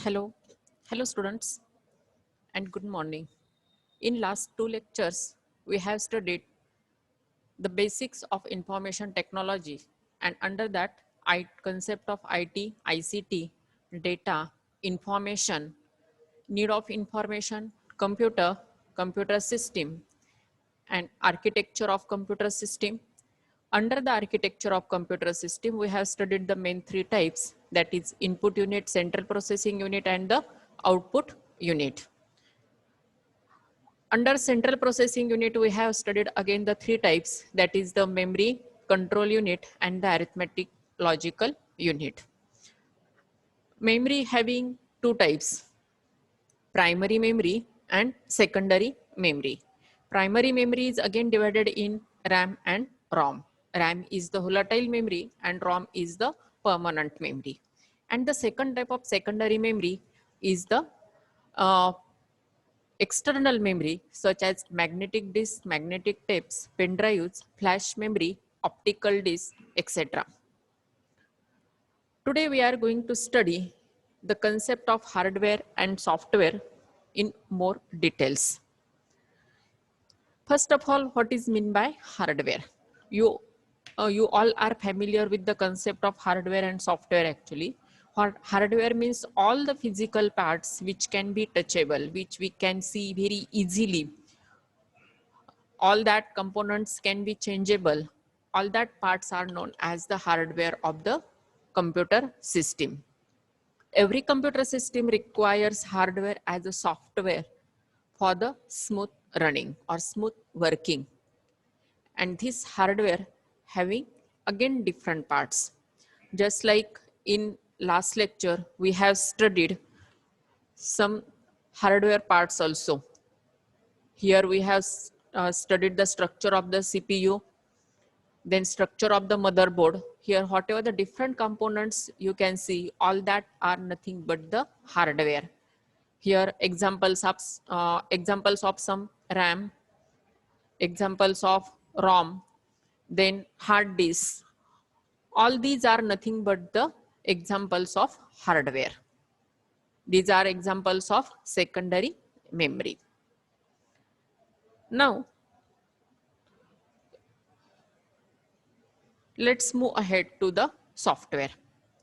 Hello, hello students and good morning. In last two lectures, we have studied the basics of information technology and under that concept of IT, ICT, data, information, need of information, computer, computer system and architecture of computer system. Under the architecture of computer system, we have studied the main three types, that is input unit, central processing unit and the output unit. Under central processing unit, we have studied again the three types, that is the memory, control unit and the arithmetic logical unit. Memory having two types, primary memory and secondary memory. Primary memory is again divided in RAM and ROM. RAM is the volatile memory and ROM is the permanent memory. And the second type of secondary memory is the uh, external memory such as magnetic disks, magnetic tapes, pen drives, flash memory, optical disks, etc. Today we are going to study the concept of hardware and software in more details. First of all, what is meant by hardware? You all are familiar with the concept of hardware and software actually. Hardware means all the physical parts which can be touchable, which we can see very easily. All that components can be changeable. All that parts are known as the hardware of the computer system. Every computer system requires hardware as a software for the smooth running or smooth working. And this hardware having again different parts. Just like in last lecture, we have studied some hardware parts also. Here we have studied the structure of the CPU, then structure of the motherboard. Here, whatever the different components you can see, all that are nothing but the hardware. Here, examples of some RAM, examples of ROM, then hard disk. All these are nothing but the examples of hardware. These are examples of secondary memory. Now, let's move ahead to the software.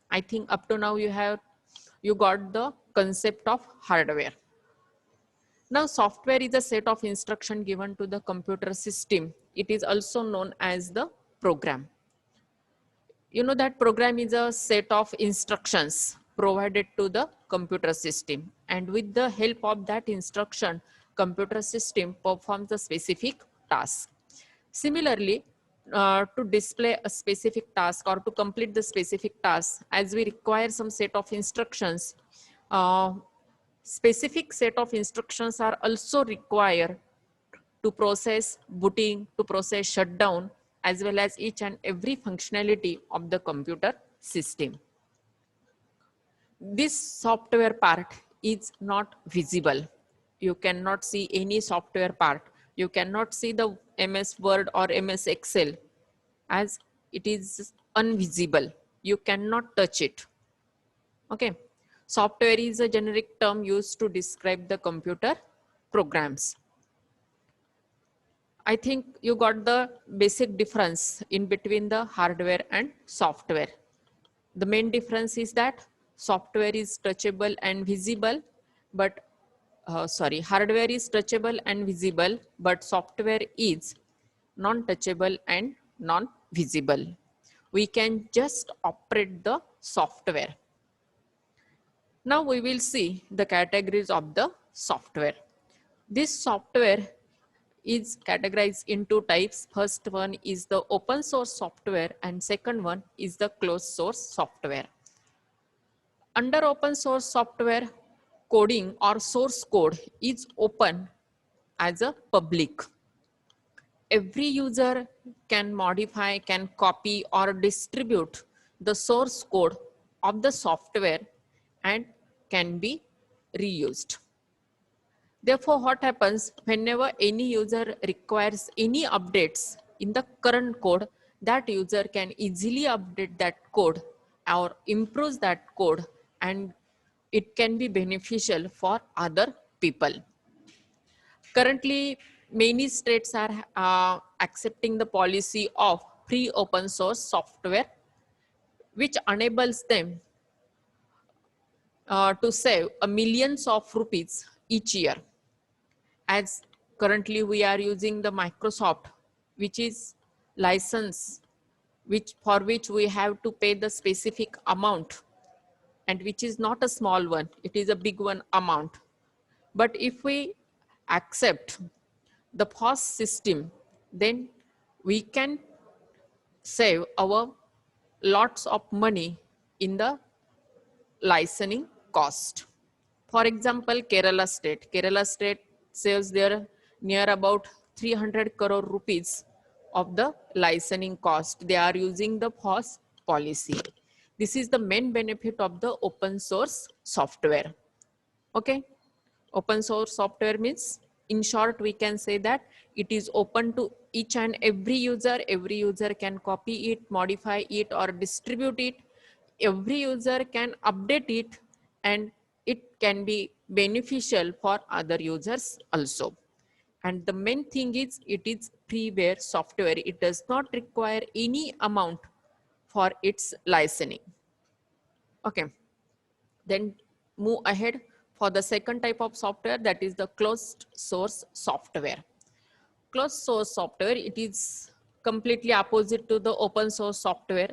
I think up to now you got the concept of hardware. Now software is a set of instruction given to the computer system. It is also known as the program. You know that program is a set of instructions provided to the computer system, and with the help of that instruction, computer system performs a specific task. Similarly, to display a specific task or to complete the specific task, as we require some set of instructions, uh, specific set of instructions are also required to process booting, to process shutdown, as well as each and every functionality of the computer system. This software part is not visible. You cannot see any software part. You cannot see the MS Word or MS Excel as it is invisible. You cannot touch it. Okay. Software is a generic term used to describe the computer programs. I think you got the basic difference in between the hardware and software. The main difference is that software is touchable and visible, but hardware is touchable and visible, but software is non-touchable and non-visible. We can just operate the software. Now we will see the categories of the software. This software is categorized into types. First one is the open source software and second one is the closed source software. Under open source software, coding or source code is open as a public. Every user can modify, can copy or distribute the source code of the software and can be reused. Therefore, what happens whenever any user requires any updates in the current code, that user can easily update that code or improve that code and it can be beneficial for other people. Currently, many states are accepting the policy of free open source software, which enables them to save millions of rupees each year. As currently we are using the Microsoft, which is license, which for which we have to pay the specific amount, and which is not a small one, it is a big one amount. But if we accept the POS system, then we can save our lots of money in the licensing cost. For example, Kerala state saves their near about 300 crore rupees of the licensing cost. They are using the POS policy. This is the main benefit of the open source software. Okay. Open source software means, in short, we can say that it is open to each and every user. Every user can copy it, modify it, or distribute it. Every user can update it, and it can be beneficial for other users also. And the main thing is, it is freeware software. It does not require any amount for its licensing. Okay. Then move ahead for the second type of software, that is the closed source software. Closed source software, it is completely opposite to the open source software.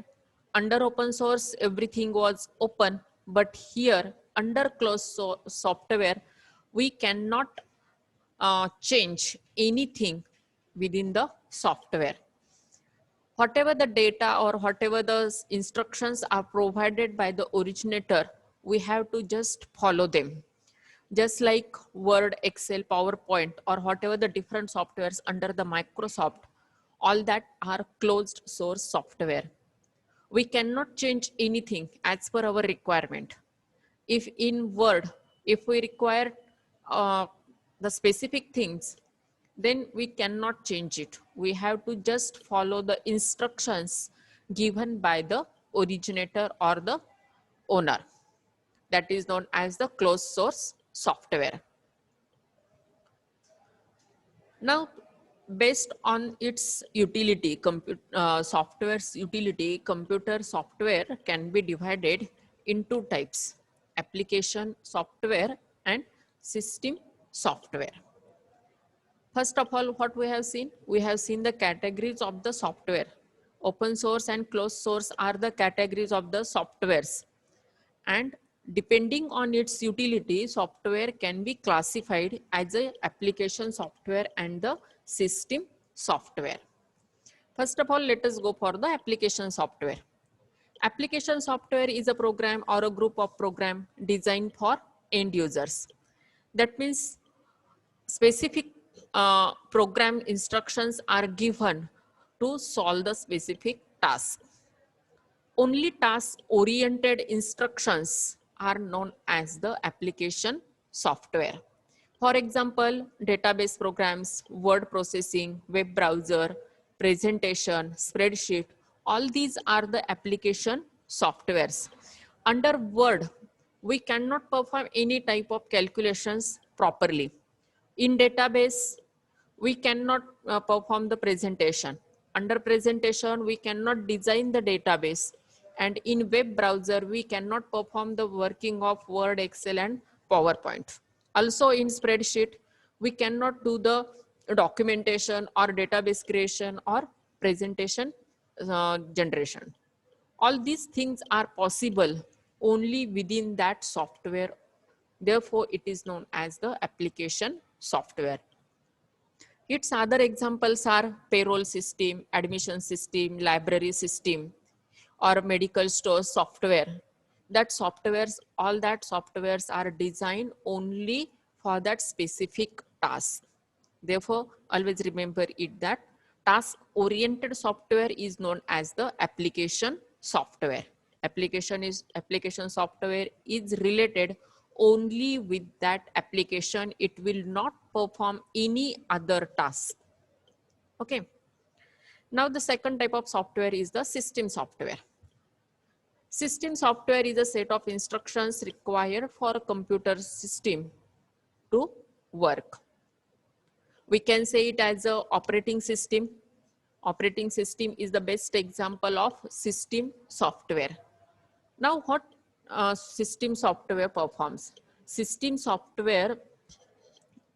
Under open source, everything was open, but here under closed software, we cannot change anything within the software. Whatever the data or whatever the instructions are provided by the originator, we have to just follow them. Just like Word, Excel, PowerPoint, or whatever the different softwares under the Microsoft, all that are closed source software. We cannot change anything as per our requirement. If in Word, if we require the specific things, then we cannot change it. We have to just follow the instructions given by the originator or the owner. That is known as the closed source software. Now, based on its utility, software's utility, computer software can be divided in two types: application software and system software. First of all, what we have seen? We have seen the categories of the software. Open source and closed source are the categories of the softwares. And depending on its utility, software can be classified as a application software and the system software. First of all, let us go for the application software. Application software is a program or a group of program designed for end users. That means specific program instructions are given to solve the specific task. Only task-oriented instructions are known as the application software. For example, database programs, word processing, web browser, presentation, spreadsheet, all these are the application softwares. Under Word, we cannot perform any type of calculations properly. In database, we cannot perform the presentation. Under presentation, we cannot design the database. And in web browser, we cannot perform the working of Word, Excel, and PowerPoint. Also in spreadsheet, we cannot do the documentation or database creation or presentation generation. All these things are possible only within that software. Therefore, it is known as the application software. Its other examples are payroll system, admission system, library system, or medical store software. All that softwares are designed only for that specific task. Therefore, always remember it that task-oriented software is known as the application software. Application software is related only with that application. It will not perform any other task. Okay. Now the second type of software is the system software. System software is a set of instructions required for a computer system to work. We can say it as a operating system. Operating system is the best example of system software. Now, what system software performs? System software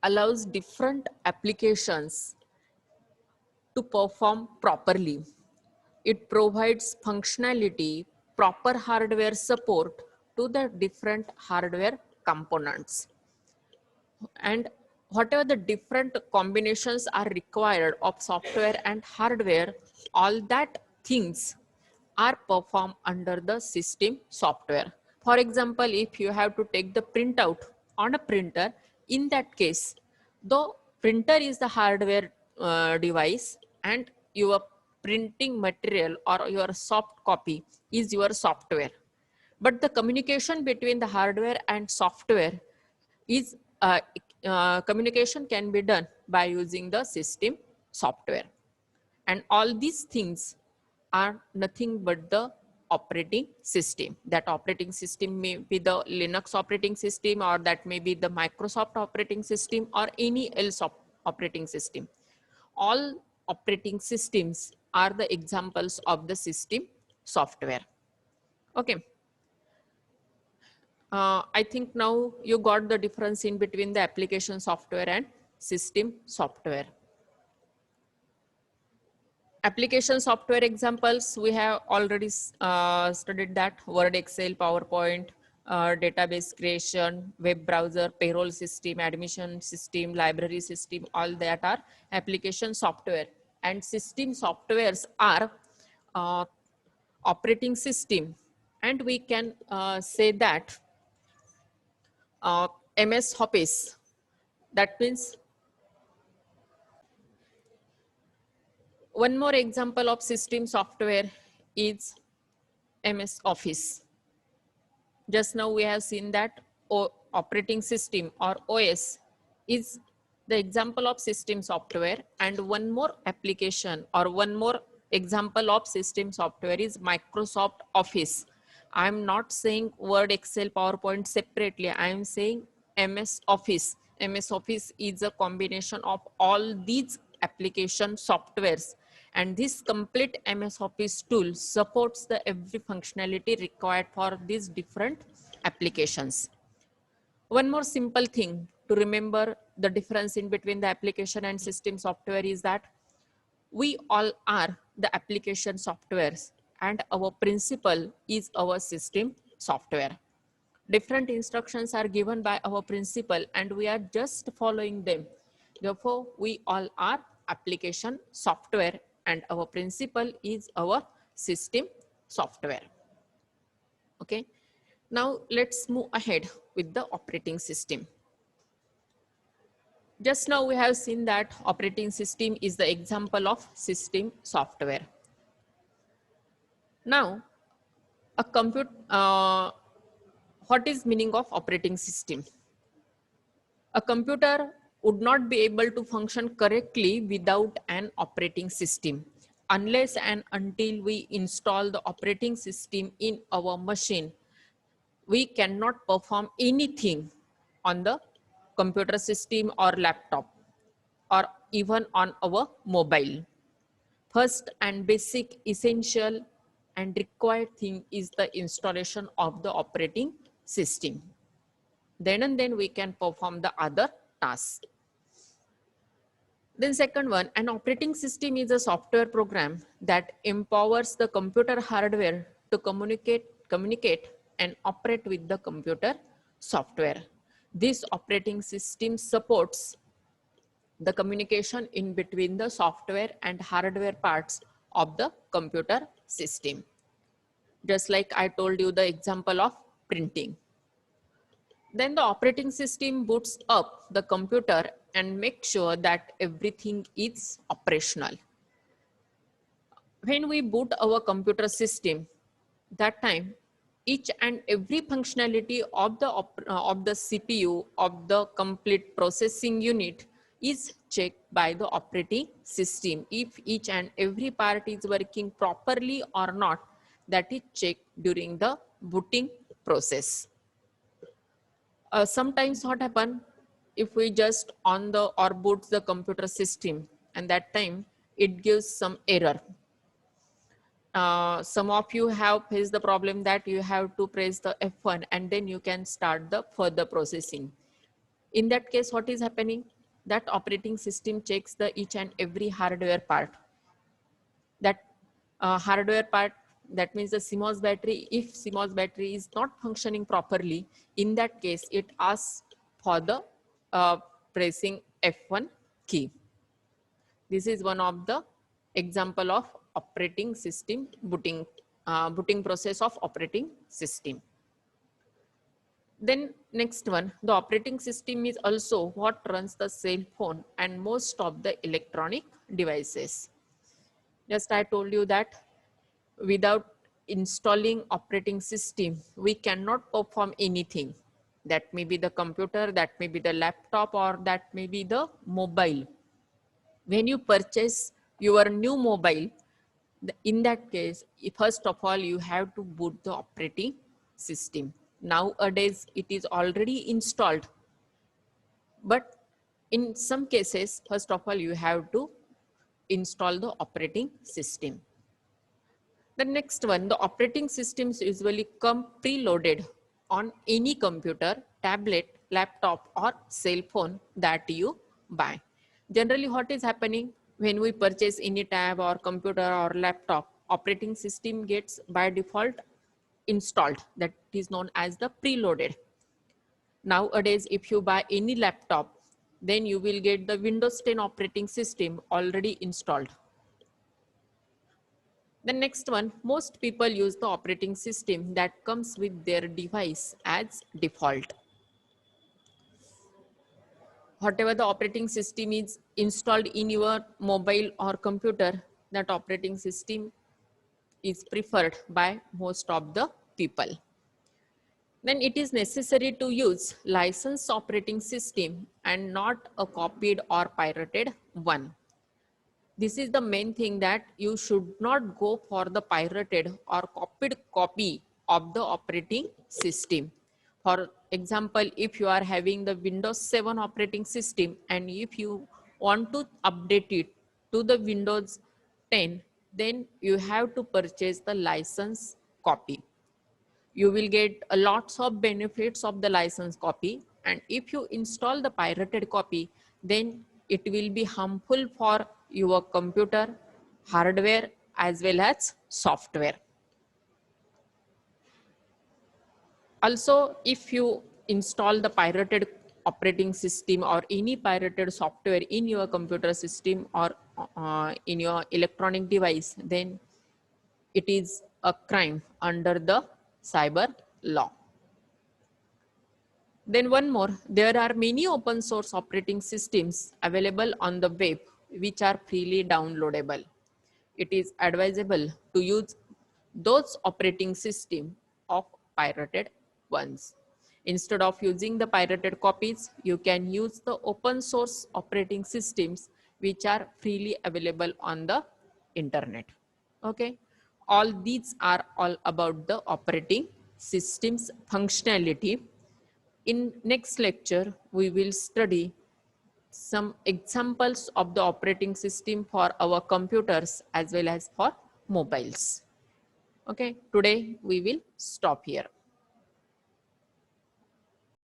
allows different applications to perform properly. It provides functionality, proper hardware support to the different hardware components. And whatever the different combinations are required of software and hardware, all that things are performed under the system software. For example, if you have to take the printout on a printer, in that case, the printer is the hardware device and your printing material or your soft copy is your software. But the communication between the hardware and software is communication can be done by using the system software. And all these things are nothing but the operating system. That operating system may be the Linux operating system, or that may be the Microsoft operating system, or any else operating system. All operating systems are the examples of the system software. Okay. I think now you got the difference in between the application software and system software. Application software examples, we have already studied that: Word, Excel, PowerPoint, database creation, web browser, payroll system, admission system, library system, all that are application software. And system softwares are operating system. And we can say that MS Office, that means one more example of system software is MS Office. Just now we have seen that operating system or OS is the example of system software, and one more application or one more example of system software is Microsoft Office. I am not saying Word, Excel, PowerPoint separately. I am saying MS Office. MS Office is a combination of all these application softwares, and this complete MS Office tool supports the every functionality required for these different applications. One more simple thing to remember the difference in between the application and system software is that we all are the application softwares and our principal is our system software. Different instructions are given by our principal and we are just following them. Therefore, we all are application software and our principal is our system software. Okay. Now let's move ahead with the operating system. Just now we have seen that operating system is the example of system software. Now, what is meaning of operating system? A computer would not be able to function correctly without an operating system. Unless and until we install the operating system in our machine, we cannot perform anything on the computer system or laptop or even on our mobile. First and basic, essential and required thing is the installation of the operating system. Then and then we can perform the other tasks. Then second one, an operating system is a software program that empowers the computer hardware to communicate and operate with the computer software. This operating system supports the communication in between the software and hardware parts of the computer system. Just like I told you the example of printing. Then the operating system boots up the computer and makes sure that everything is operational. When we boot our computer system, that time each and every functionality of the CPU of the complete processing unit is checked by the operating system. If each and every part is working properly or not, that is checked during the booting process. Sometimes what happen, if we just on the or boots the computer system, and that time it gives some error. Some of you have faced the problem that you have to press the F1 and then you can start the further processing. In that case, what is happening? That operating system checks the each and every hardware part. That hardware part, that means the CMOS battery, if CMOS battery is not functioning properly, in that case, it asks for the pressing F1 key. This is one of the example of operating system booting, booting process of operating system. Then next one, the operating system is also what runs the cell phone and most of the electronic devices. Just I told you that without installing operating system, we cannot perform anything. That may be the computer, that may be the laptop, or that may be the mobile. When you purchase your new mobile, in that case, first of all, you have to boot the operating system. Nowadays, it is already installed. But in some cases, first of all, you have to install the operating system. The next one, the operating systems usually come preloaded on any computer, tablet, laptop, or cell phone that you buy. Generally, what is happening when we purchase any tab or computer or laptop, operating system gets by default installed. That is known as the preloaded. Nowadays, if you buy any laptop, then you will get the Windows 10 operating system already installed. The next one, most people use the operating system that comes with their device as default. Whatever the operating system is installed in your mobile or computer, that operating system is preferred by most of the people. Then it is necessary to use licensed operating system and not a copied or pirated one. This is the main thing, that you should not go for the pirated or copied copy of the operating system. For example, if you are having the Windows 7 operating system and if you want to update it to the Windows 10, then you have to purchase the license copy. You will get a lots of benefits of the license copy, and if you install the pirated copy, then it will be harmful for your computer, hardware, as well as software. Also, if you install the pirated operating system or any pirated software in your computer system or in your electronic device, then it is a crime under the cyber law. Then one more, there are many open source operating systems available on the web which are freely downloadable. It is advisable to use those operating systems of pirated ones. Instead of using the pirated copies, you can use the open source operating systems which are freely available on the internet. Okay, all these are all about the operating systems functionality. In next lecture, we will study some examples of the operating system for our computers as well as for mobiles. Okay, today we will stop here.